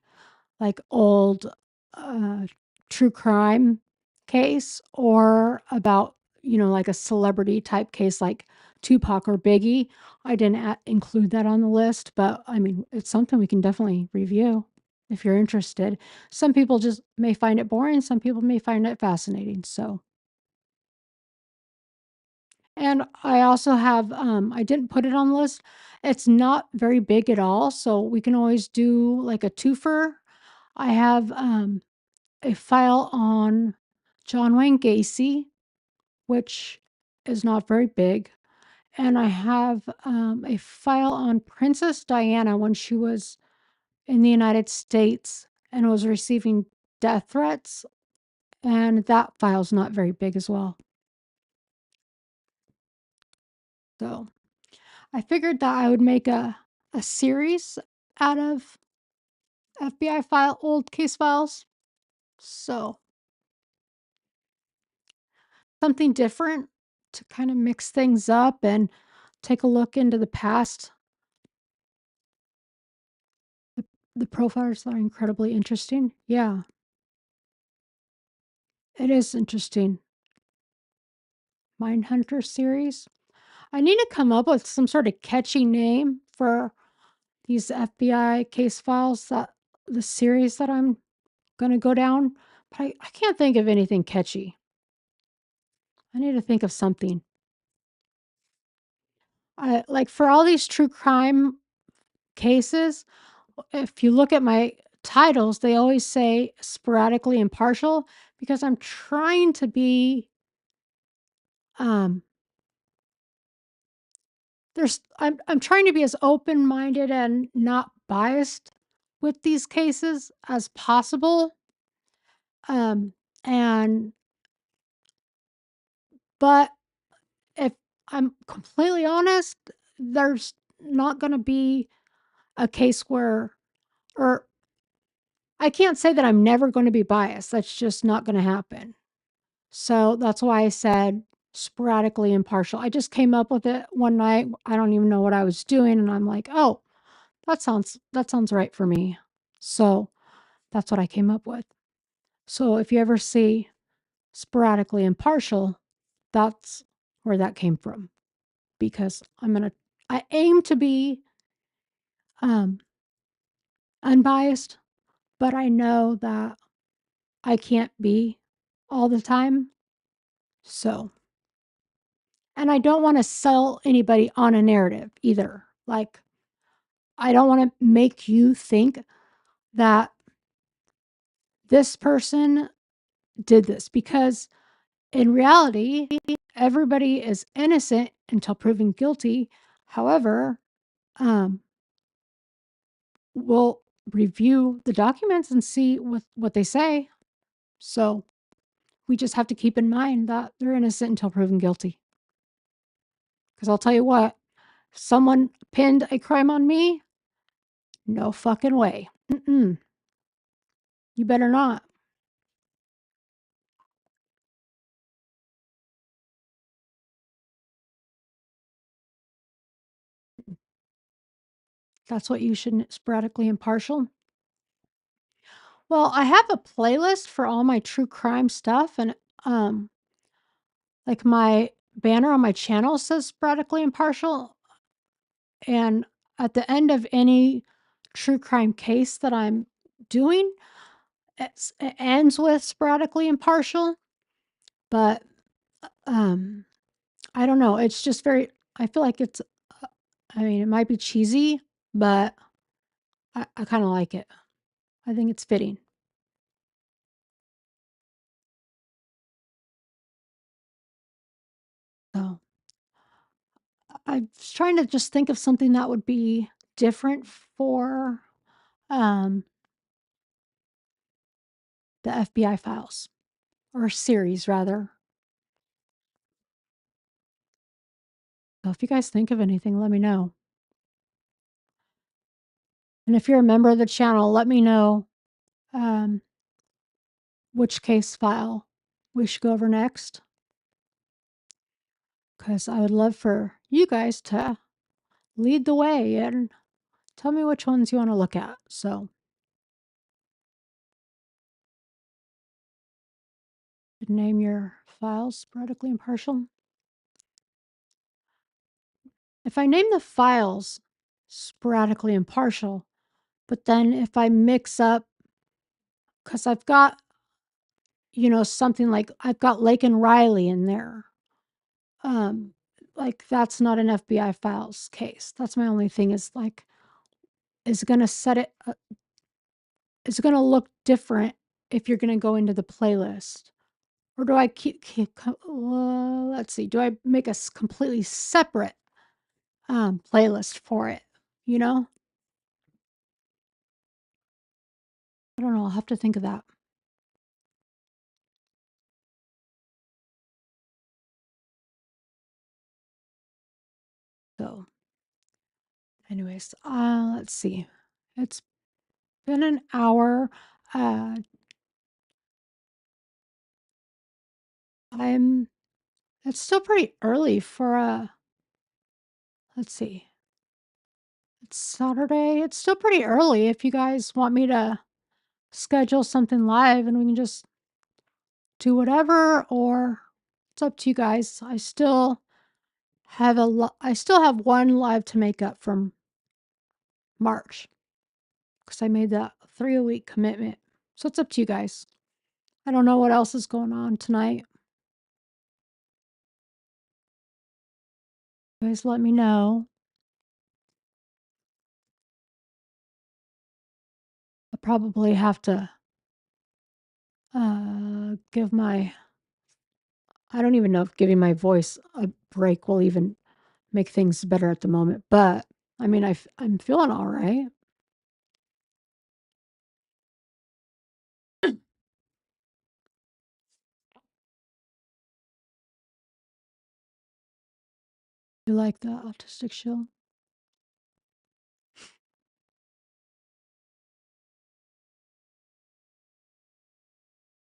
A: like old uh, true crime case or about, like a celebrity type case like Tupac or Biggie, I didn't include that on the list, but I mean, it's something we can definitely review if you're interested. Some people just may find it boring, some people may find it fascinating. So, and I also have, I didn't put it on the list. It's not very big at all, so we can always do like a twofer. I have a file on John Wayne Gacy, which is not very big. And I have a file on Princess Diana when she was in the United States and was receiving death threats. And that file's not very big as well. So I figured that I would make a series out of FBI old case files. So something different to kind of mix things up and take a look into the past. The profiles are incredibly interesting. Yeah, it is interesting. Mindhunter series. I need to come up with some sort of catchy name for these FBI case files, that the series that I'm going to go down, but I can't think of anything catchy. I need to think of something. Like for all these true crime cases, if you look at my titles, they always say sporadically impartial because I'm trying to be um I'm trying to be as open-minded and not biased with these cases as possible. Um and but if I'm completely honest, there's not going to be a case where, or I can't say that I'm never going to be biased. That's just not going to happen. So that's why I said sporadically impartial. I just came up with it one night. I don't even know what I was doing, and I'm like, "Oh, that sounds right for me." So that's what I came up with. So if you ever see sporadically impartial, that's where that came from because I aim to be um unbiased, but I know that I can't be all the time. So, and I don't want to sell anybody on a narrative either. Like, I don't want to make you think that this person did this, because in reality, everybody is innocent until proven guilty. However, um, we'll review the documents and see what they say. So we just have to keep in mind that they're innocent until proven guilty. Because I'll tell you what, if someone pinned a crime on me, no fucking way. Mm-mm. You better not. That's what you should sporadically impartial. Well, I have a playlist for all my true crime stuff, and um, like my banner on my channel says sporadically impartial, and at the end of any true crime case that I'm doing, it ends with sporadically impartial. But um, I don't know. It's just very. I feel like it's. I mean, it might be cheesy, but I kind of like it. I think it's fitting. So I was trying to just think of something that would be different for um, the FBI files, or series rather. So if you guys think of anything, let me know. And if you're a member of the channel, let me know um, which case file we should go over next, because I would love for you guys to lead the way and tell me which ones you want to look at. So name your files sporadically impartial. If I name the files sporadically impartial, but then if I mix up, because I've got, something like I've got Lake and Riley in there. Um, like that's not an FBI files case. That's my only thing, is like, is it going to is it going to look different if you're going to go into the playlist? Or do I let's see, do I make a completely separate playlist for it? You know, I don't know. I'll have to think of that. So, anyways, let's see. It's been an hour. Uh, I'm. It's still pretty early for let's see. It's Saturday. It's still pretty early. If you guys want me to schedule something live and we can just do whatever, or it's up to you guys. I still have I still have one live to make up from March, because I made that 3 a week commitment. So it's up to you guys. I don't know what else is going on tonight. You guys let me know. I'll probably have to give my, I don't even know if giving my voice a break will even make things better at the moment. But I mean, I'm feeling all right. You like the autistic show?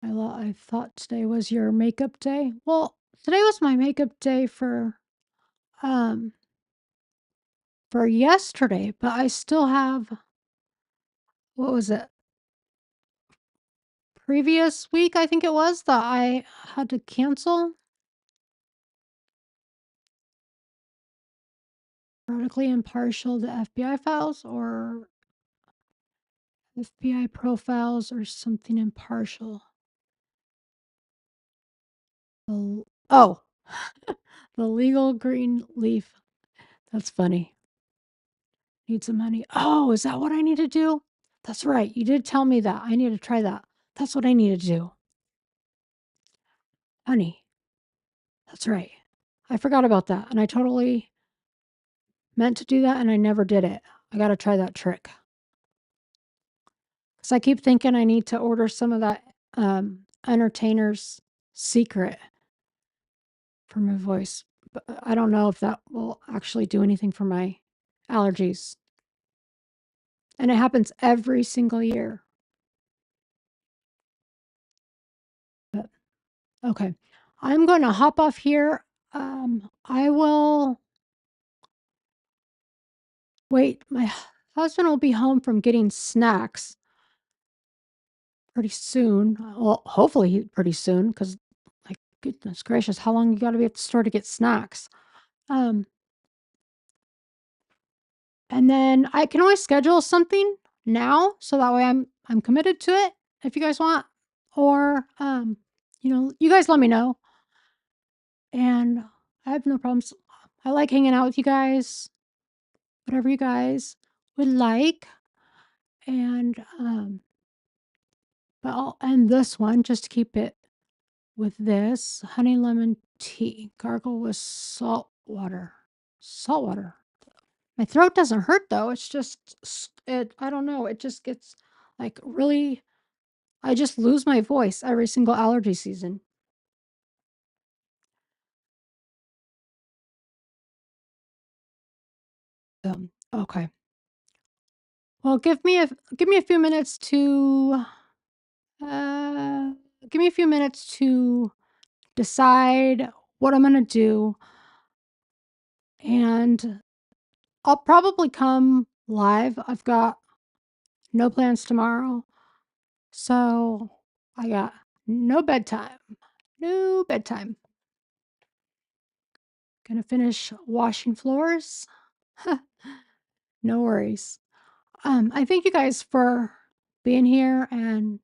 A: I thought today was your makeup day. Well, today was my makeup day um for yesterday, but I still have, what was it? Previous week, I think it was, that I had to cancel. Vertically impartial to FBI files, or FBI profiles, or something impartial. Oh, the legal green leaf. That's funny. Need some money. Oh, is that what I need to do? That's right. You did tell me that. I need to try that. That's what I need to do. Honey, that's right. I forgot about that, and I totally meant to do that, and I never did it. I gotta try that trick. 'Cause I keep thinking I need to order some of that, Entertainer's Secret for my voice, but I don't know if that will actually do anything for my allergies. And it happens every single year. But okay. I'm gonna hop off here. I will wait. My husband will be home from getting snacks pretty soon. Well, hopefully pretty soon, because like goodness gracious, how long you gotta be at the store to get snacks? Um, and then I can always schedule something now, so that way I'm committed to it if you guys want. Or you guys let me know. And I have no problems. I like hanging out with you guys, whatever you guys would like. And but I'll end this one just to keep it with this honey lemon tea. Gargle with salt water. Salt water. My throat doesn't hurt though. It's just it. I don't know. It just gets like really. I just lose my voice every single allergy season. Okay. Well, give me a few minutes to uh, give me a few minutes to decide what I'm gonna do, and I'll probably come live. I've got no plans tomorrow, so I got no bedtime. No bedtime. Gonna finish washing floors. No worries. I thank you guys for being here and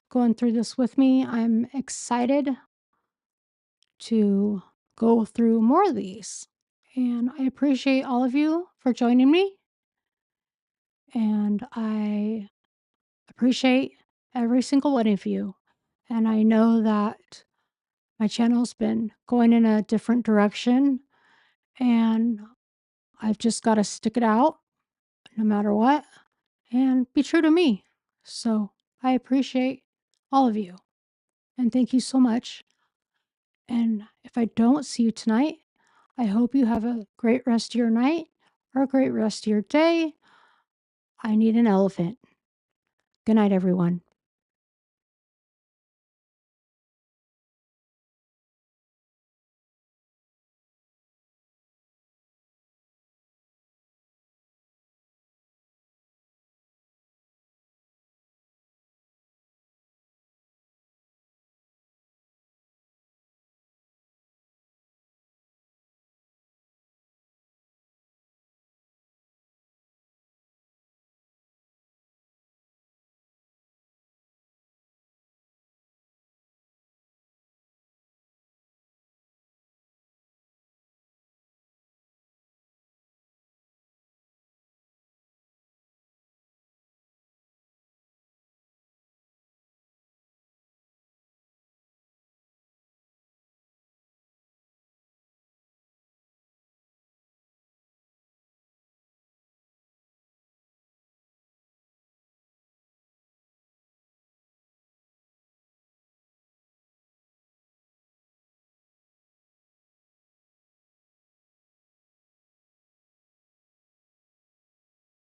A: going through this with me. I'm excited to go through more of these. And I appreciate all of you for joining me. And I appreciate every single one of you. And I know that my channel's been going in a different direction. And I've just got to stick it out no matter what and be true to me. So I appreciate all of you. And thank you so much. And if I don't see you tonight, I hope you have a great rest of your night or a great rest of your day. I need an elephant. Good night, everyone.